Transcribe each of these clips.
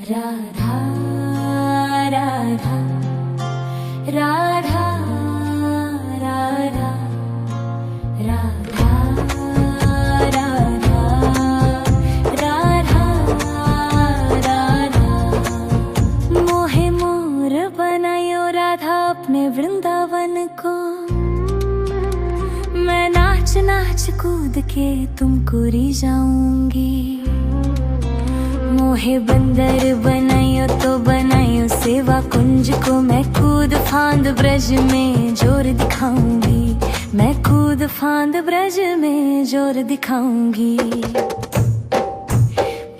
राधा राधा राधा राधा राधा राधा राधा राधा मोहे मोर बनायो राधा अपने वृंदावन को। मैं नाच नाच कूद के तुमको रिझाऊंगी। मोहे बंदर बनायो तो बनायो सेवा कुंज को। मैं कूद फांद ब्रज में जोर दिखाऊंगी। मैं कूद फांद ब्रज में जोर दिखाऊंगी।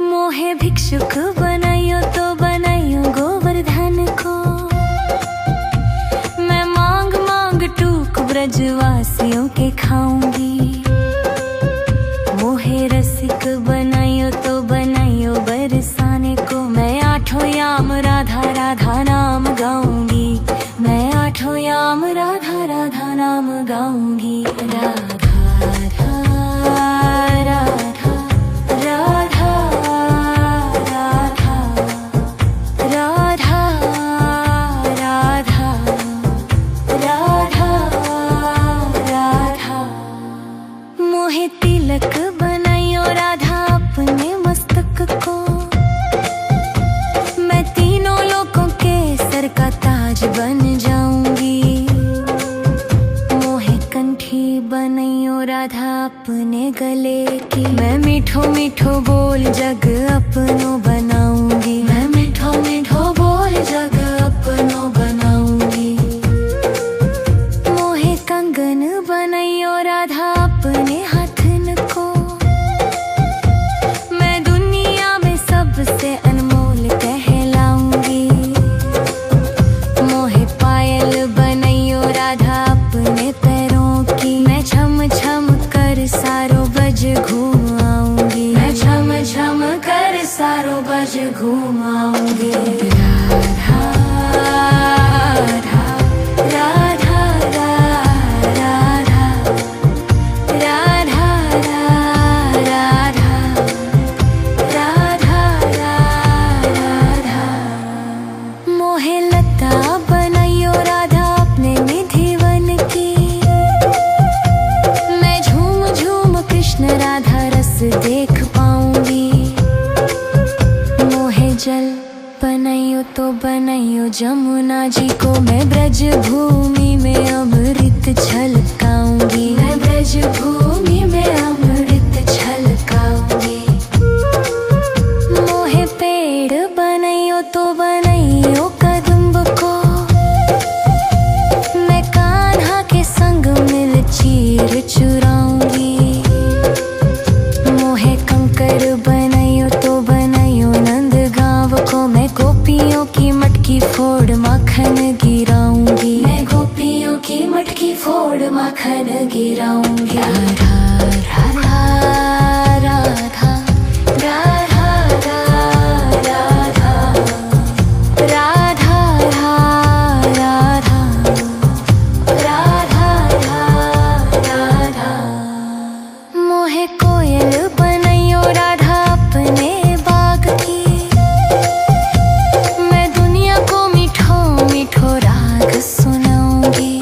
मोहे भिक्षुक बनायो तो बनायो गोवर्धन को। मैं मांग मांग टूक ब्रजवासियों के खाऊंगी। मोहे रसिक बनायो तो बनायो बरसाने को। मैं आठों याम राधा राधा नाम गाऊंगी। मैं आठों याम राधा राधा नाम गाऊंगी। राधा राधा राधा राधा राधा राधा राधा राधा राधा मोहे तिलक बनायो राधा अपने मस्तक को। मैं तीनों लोगों के सर का ताज बन जाऊंगी। मोहे कंठी बनायो राधा अपने गले की। मैं मीठो मीठो बोल जग अपनो बनाऊंगी। मैं मीठो मीठो बोल जग अपनो बनाऊंगी। मोहे कंगन बनायो राधा अपने हाथन को। मैं दुनिया में सबसे अनमोल कहलाऊंगी। मोहे पायल बनायो राधा अपने पैरों की। मैं छम छम कर सारो बज घूम आऊंगी। मैं छम छम कर सारो बज घूम आऊंगी। राधा राधा राधा राधा राधा राधा राधा मोहे लता बनायो राधा अपने निधिवन की। मैं झूम झूम कृष्ण राधा रस देख पाऊंगी। मोहे जल बनायो तो बनायो जमुना जी को। मैं ब्रज भूमि में अमृत छलकाऊंगी। मैं ब्रज भूमि में अमृत छलकाऊंगी। मोहे पेड़ बनायो तो बनायो कदम्ब को। मैं कान्हा के संग मिल चीर चुराऊंगी। मोहे कंकर बनायो तो बनायो नंद गांव को। मैं गोपियों की मटकी फोड़ माखन गिराऊंगी। मैं गोपियों की मटकी फोड़ माखन गिराऊंगी। राधा राधा राधा राधा राधा राधा राधा राधा राधा मोहे कोयल बनायो राधा अपने बाग की। मैं दुनिया को मीठो मीठो राग सुनाऊंगी।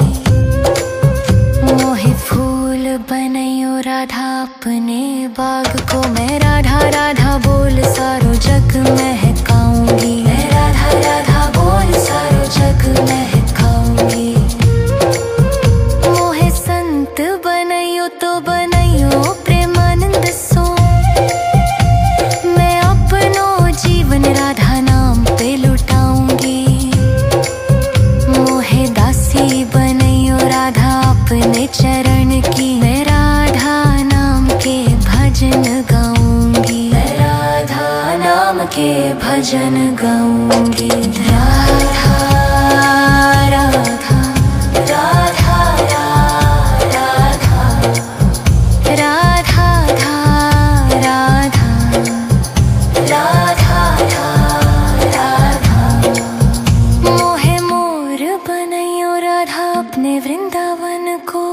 मोहे फूल बनायो राधा अपने बाग को। मैं राधा राधा बोल सारो जग महकाऊंगी। मैं राधा राधा बोल सारो जग महकाऊंगी। मोहे संत बनायो तो बनायो प्रेमानंद सो। मैं अपनो जीवन राधा नाम पे लुटाऊंगी। मोहे दासी बनायो राधा अपने चरण की। मैं राधा नाम के भजन गाऊंगी। मैं राधा नाम के भजन गाऊंगी। राधा राधा राधा राधा राधा राधा राधा राधा मोहे मोर बनायो राधा अपने वृंदावन को।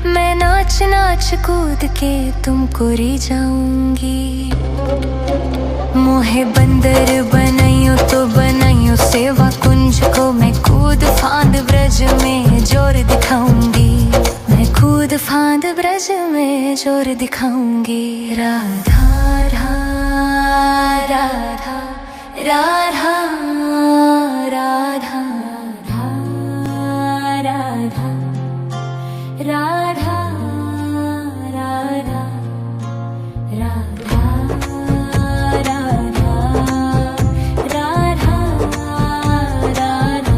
मैं नाच नाच कूद के तुमको रिझाऊंगी। मोहे बंदर बनाइयो तो बनाइयो सेवा कुंज को, मैं कूद फांद ब्रज में जोर दिखाऊंगी, मैं कूद फांद ब्रज में जोर दिखाऊंगी। राधा राधा राधा राधा राधा राधा राधा राधा राधा राधा।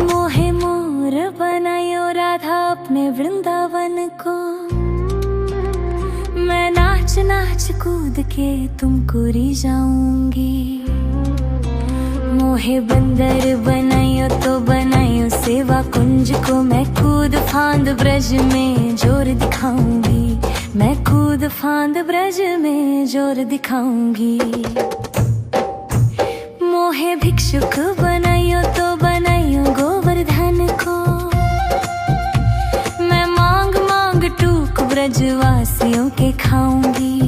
मोहे मोर बनायो राधा अपने वृंदावन को, मैं नाच नाच कूद के तुमको रिझाऊंगी। मोहे बंदर बनाइयो तो बनाइयो सेवा कुंज को, मैं कूद फांद ब्रज में जोर दिखाऊंगी, मैं कूद फांद ब्रज में जोर दिखाऊंगी। मोहे भिक्षुक बनाइयो तो बनाइयो गोवर्धन को, मैं मांग मांग टूक ब्रजवासियों के खाऊंगी।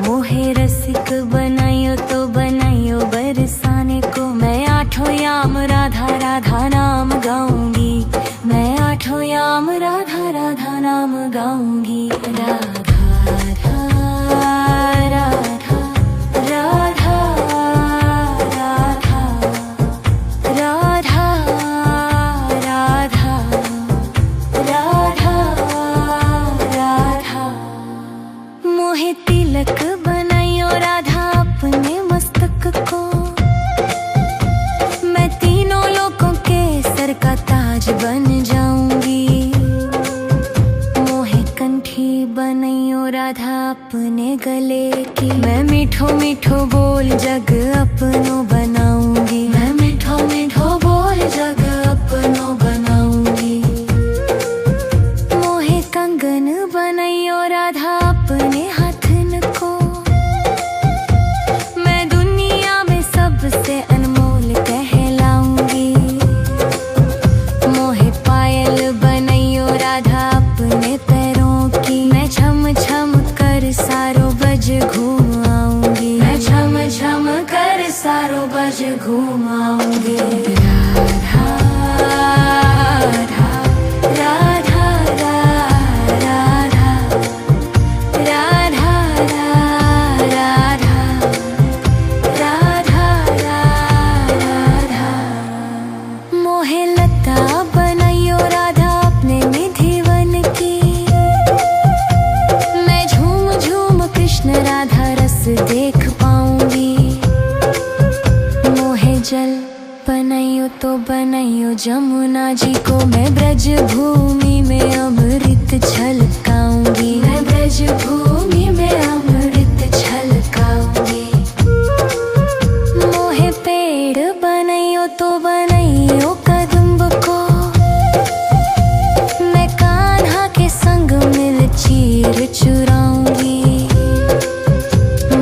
मोहे रसिक बनाइयो तो बनाइयो बरसाने को, मैं आठों याम राधा राधा नाम गाऊंगी, मैं आठों याम राधा राधा नाम गाऊंगी। राधा राधा राधा राधा राधा राधा राधा राधा। मोहे तिलक बनाइयो राधा अपने मस्तक को, मैं तीनों लोगों के सर का ताज बन जाऊंगी। मोहे कंठी बनाइयो राधा अपने गले की, मैं मीठो मीठो बोल जग अपनो बनाऊंगी, मैं मीठो मीठो बोल जग अपनो बनाऊंगी। मोहे कंगन बनाइयो राधा अपने हाथन को, मैं दुनिया में सबसे अनमोल कहलाऊंगी। मोहे पायल बनाइयो राधा अपने पैरों की, मैं छम छम कर सारो बज घूम आऊंगी, मैं छम छम कर सारो बज घूम आऊंगी। राधा राधा राधा राधा राधा राधा राधा राधा। मोहे लता बनाइयो राधा अपने निधिवन की, मैं झूम झूम कृष्ण राधा रस देख पाऊंगी। मोहे जल बनाइयो तो बनाइयो जमुना जी को, मैं ब्रज भूमि में अमृत छलकाऊंगी, मैं ब्रज भूमि में अमृत छलकाऊंगी। मोहे पेड़ बनाइयो तो बनाइयो कदम्ब को, मैं कान्हा के संग मिल चीर चुराऊंगी।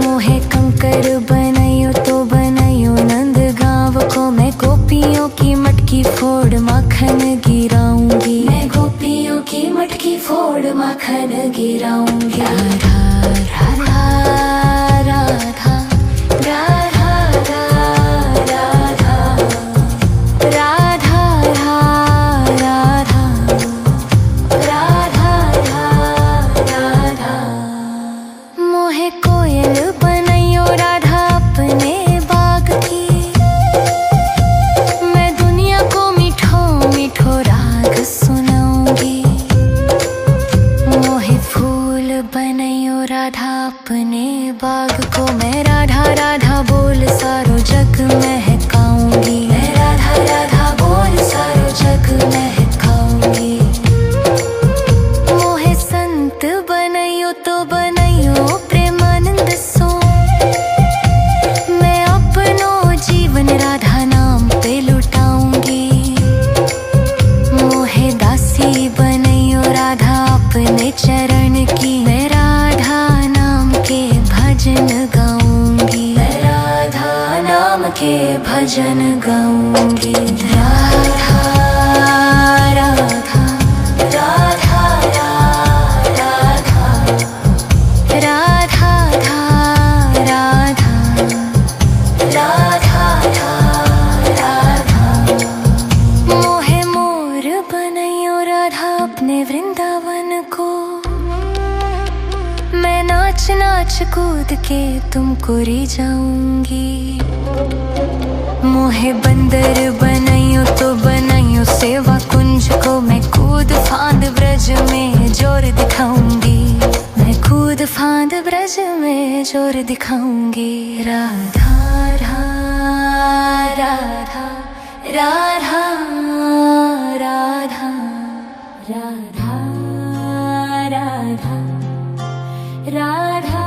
मोहे कंकर बनाइयो तो बनाइयो नंद गांव को, मैं गोपियों की मटकी फोड़ माखन गिराऊंगी, मैं गोपियों की मटकी फोड़ माखन गिराऊंगी। राधा राधा राधा राधा राधा राधा राधा राधा राधा। मोहे कोयल बनाइयो राधा अपने बाग की, मैं दुनिया को मीठो मीठो राग सुनाऊंगी। मोहे फूल बनाइयो राधा अपने बाग को, मैं राधा राधा बोल सारो जग महकाऊंगी, मैं राधा राधा बोल सारो जग महकाऊंगी। मोहे संत बनाइयो तो बनाइयो प्रेमानंद सो, मैं अपनो जीवन राधा नाम पे लुटाऊंगी। मोहे दासी बनाइयो राधा अपने चरण की, मैं राधा नाम के भजन गाऊंगी, मैं राधा नाम के भजन गाऊंगी। राधा राधा राधा राधा राधा राधा के तुमको रिझाऊंगी। मोहे बंदर बनाइयो तो बनाइयो सेवा कुंज को, मैं कूद फांद ब्रज में जोर दिखाऊंगी। मैं कूद फांद ब्रज में जोर दिखाऊंगी। राधा राधा राधा राधा राधा राधा राधा राधा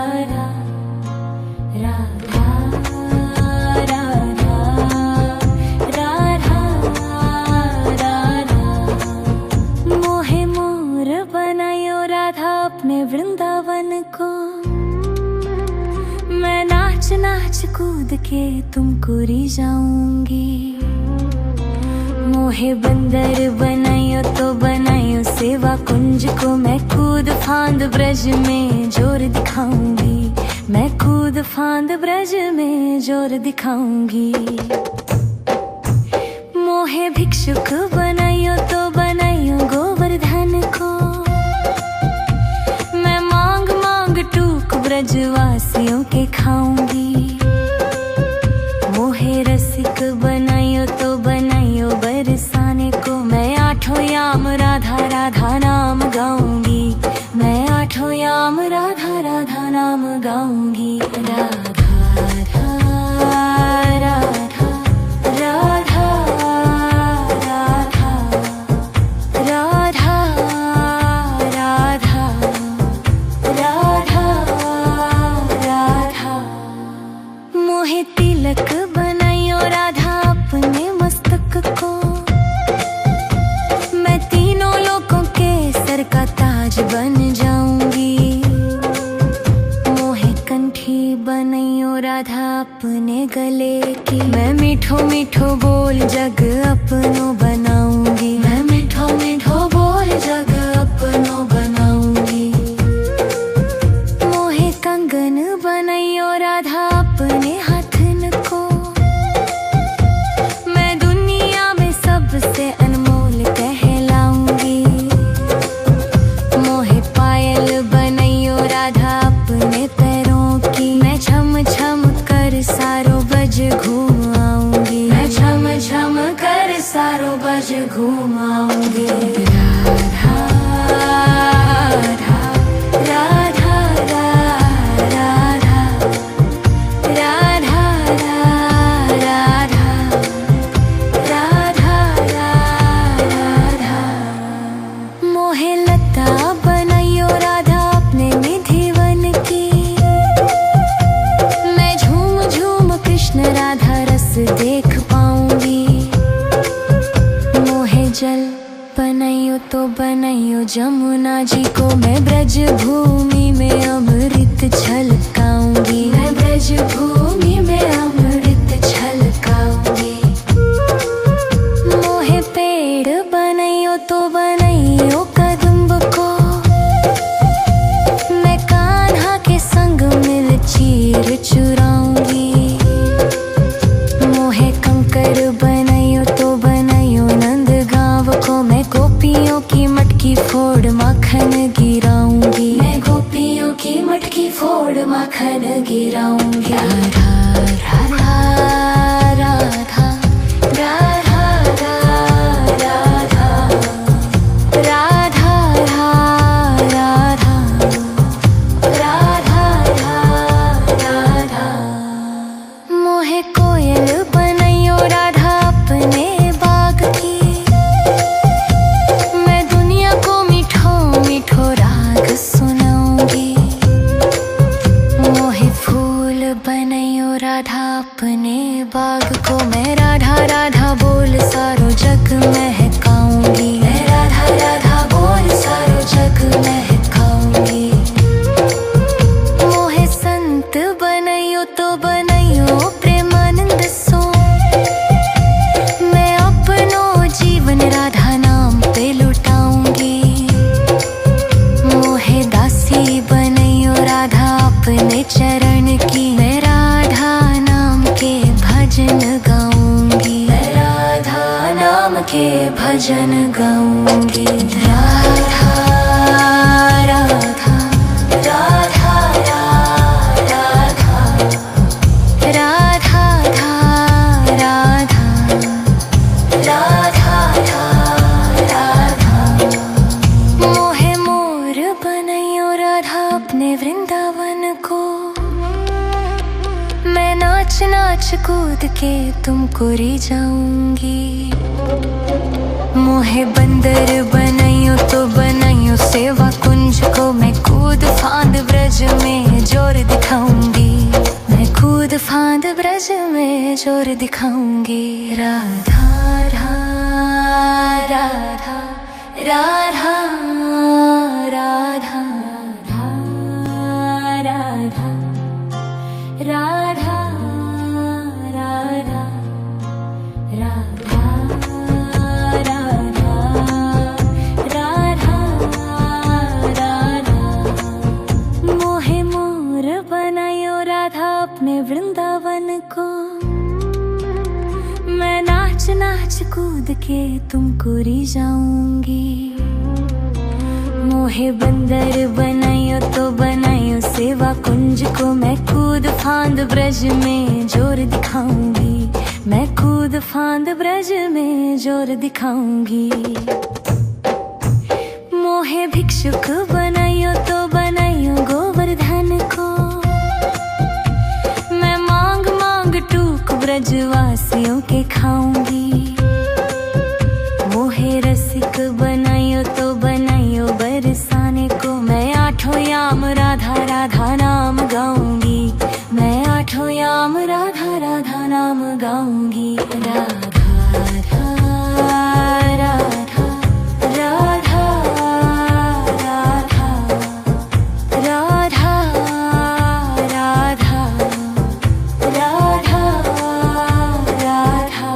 राधा राधा राधा राधा। मोहे मोर बनायो राधा अपने वृंदावन को, मैं नाच नाच कूद के तुमको रिझाऊंगी। मोहे बंदर बनाइयो तो बनाइयो सेवा कुंज को, मैं कूद फांद ब्रज में जोर दिखाऊंगी। मैं कूद फांद ब्रज में जोर दिखाऊंगी। मोहे भिक्षुक बनाइयो तो बनाइयो गोवर्धन को, मैं मांग मांग टूक ब्रजवासियों के खाऊंगी। मोहे रसिक बनाइयो तो बनाइयो बरसाने को, मैं आठों याम राधा राधा नाम गाऊंगी। मैं आठों याम राधा राधा नाम गाऊंगी। राधा राधा राधा राधा राधा राधा राधा राधा राधा। मोहे तिलक बनाइयो राधा अपने मस्तक को, मैं तीनों लोगों के सर का ताज बन जाऊंगी। मोहे कंठी बनाइयो राधा अपने गले की, मैं मीठो मीठो बोल जग अपनो बनाऊंगी। मैं मीठो मीठो बोल जग अपनो बनाऊंगी। मोहे कंगन बनाइयो राधा अपने हाथन को, मैं दुनिया में सबसे अनमोल कहलाऊंगी। मोहे पायल बनाइयो राधा अपने पैरों की, मैं छम छम कर सारो बज घूम आऊंगी। मैं छम छम कर सारो बज घूम आऊंगी। राधा राधा राधा राधा राधा राधा राधा राधा। मोहे लता बनाइयो राधा अपने निधिवन की, मैं झूम झूम कृष्ण राधा रस देख पाऊंगी। मोहे जल बनाइयो तो बनाइयो जमुना जी को, मैं ब्रज भूमि में अमृत छलकाऊंगी। मैं ब्रज भूमि में अमृत छलकाऊंगी। मोहे पेड़ बनाइयो तो बनाइयो कदम्ब को, मैं कान्हा के संग मिल चीर चुराऊंगी। मोहे कंकर बनाइयो तो बनाइयो नंद गांव को, मैं गोपियों की मटकी फोड़ माखन गिराऊंगी। मैं गोपियों की मटकी फोड़ माखन गिराऊंगी। राधा राधा राधा राधा राधा राधा राधा राधा राधा। मोहे कोयल बनाइयो राधा अपने बाग की, मैं दुनिया को मीठो मीठो राग सुनाऊंगी। मोहे फूल बनाइयो राधा अपने बाग को, मैं राधा राधा बोल सारो जग महकाऊंगी। मैं राधा राधा बोल सारो जग महकाऊंगी। मोहे संत बनाइयो तो बनाइयो प्रेमानंद सो, मैं अपनो जीवन राधा नाम पे लुटाऊंगी। मोहे दासी बनाइयो राधा अपने चरण की, मैं राधा नाम के भजन गाऊंगी। मैं राधा नाम के भजन गाऊंगी। राधा राधा राधा को। मैं नाच नाच कूद के तुमको रिझाऊंगी। मोहे बंदर बनाइयो तो बनाइयो सेवा कुंज को। मैं कूद फांद ब्रज में जोर दिखाऊंगी। मैं कूद फांद ब्रज में जोर दिखाऊंगी। राधा राधा राधा राधा राधा राधा राधा राधा राधा राधा राधा। मोहे मोर बनायो राधा अपने वृंदावन को। मैं नाच नाच कूद के तुमको रिझाऊंगी। मोहे बंदर बनाइयो तो बनाइयो सेवा कुंज को। मैं कूद फांद ब्रज में जोर दिखाऊंगी। मैं कूद फांद ब्रज में जोर दिखाऊंगी। मोहे भिक्षुक बनाइयो तो बनाइयो गोवर्धन को। मैं मांग मांग टूक ब्रजवासियों के खाऊंगी। मोहे रसिक बनाइयो तो बनाइयो बरसाने को। मैं आठों याम राधा राधा नाम गाऊंगी। मैं आठों याम राधा राधा नाम गाऊंगी। राधा राधा राधा राधा राधा राधा राधा राधा।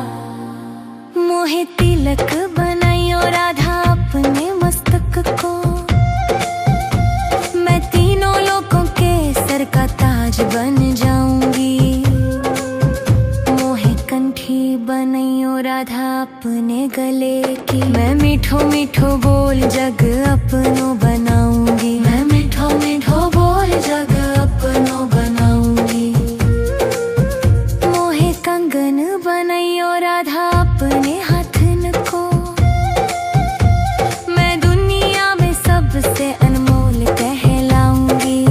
मोहे तिलक बनाइयो राधा अपने मस्तक को। मैं तीनों लोगों के सर का ताज बन जाऊंगी। मोहे कंठी बनाइयो राधा अपने गले की। मैं मीठो मीठो बोल जग अपनो बनाऊंगी। मैं मीठो मीठो बोल जग अपनो बनाऊंगी। मोहे कंगन बनाइयो राधा अपने हाथन को। मैं दुनिया में सबसे अनमोल कहलाऊंगी।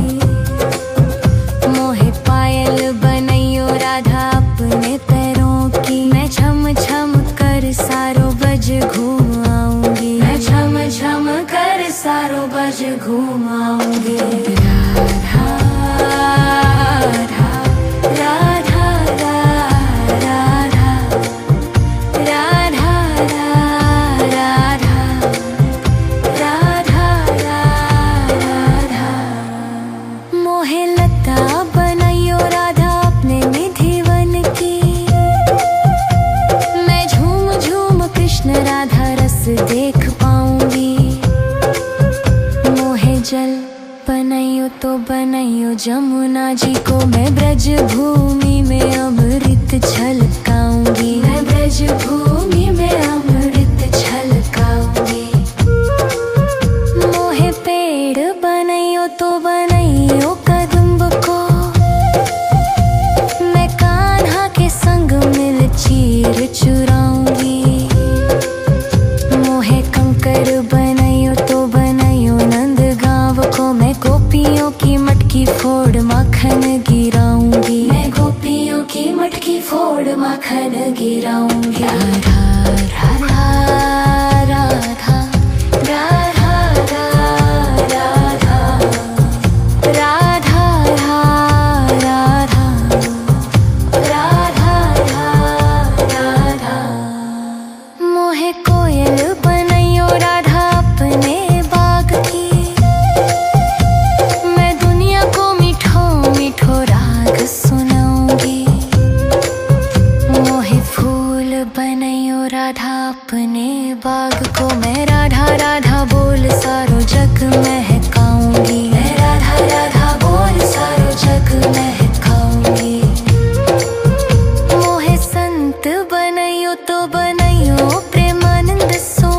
मोहे पायल बनाइयो राधा अपने पैरों की। मैं छम छम कर सारो बज घूम आऊंगी। मैं छम छम कर सारो बज घूम आऊंगी। राधा राधा राधा राधा राधा राधा राधा राधा। मोहे लता बनाइयो राधा अपने निधिवन की। मैं झूम झूम कृष्ण राधा रस देख पाऊंगी। मोहे जल बनाइयो तो बनाइयो जमुना जी को। मैं ब्रज भूमि में अमृत छलकाऊंगी। मैं ब्रज भूमि में अमृत छलकाऊंगी। मोहे पेड़ बनाइयो तो बनाइयो कदम्ब को। मैं कान्हा के संग मिल चीर चुराऊंगी। मोहे कंकर बनाइयो तो बनाइयो नंद गाँव को। मैं गोपियों की मटकी फोड़ माखन गिराऊंगी। मैं गोपियों की मटकी फोड़ माखन गिराऊंगी। राधा राधा राधा राधा राधा राधा राधा राधा राधा। मोहे कोयल बनाइयो राधा अपने बाग की। मैं दुनिया को मीठो मीठो राग सुनाऊंगी। मोहे फूल बनाइयो राधा अपने बाग को। मैं राधा राधा बोल सारो जग महकाऊंगी। मैं राधा राधा बोल सारो जग महकाऊंगी। मोहे संत बनाइयो तो बनाइयो प्रेमानंद सो।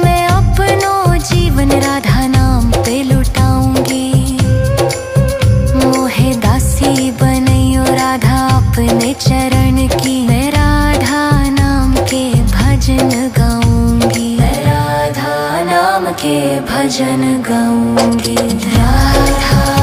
मैं अपनो जीवन राधा नाम पे लुटाऊंगी। मोहे दासी बनाइयो राधा अपने चरण की। मैं राधा नाम के भजन गाऊंगी। मैं राधा नाम के भजन गाऊंगी। राधा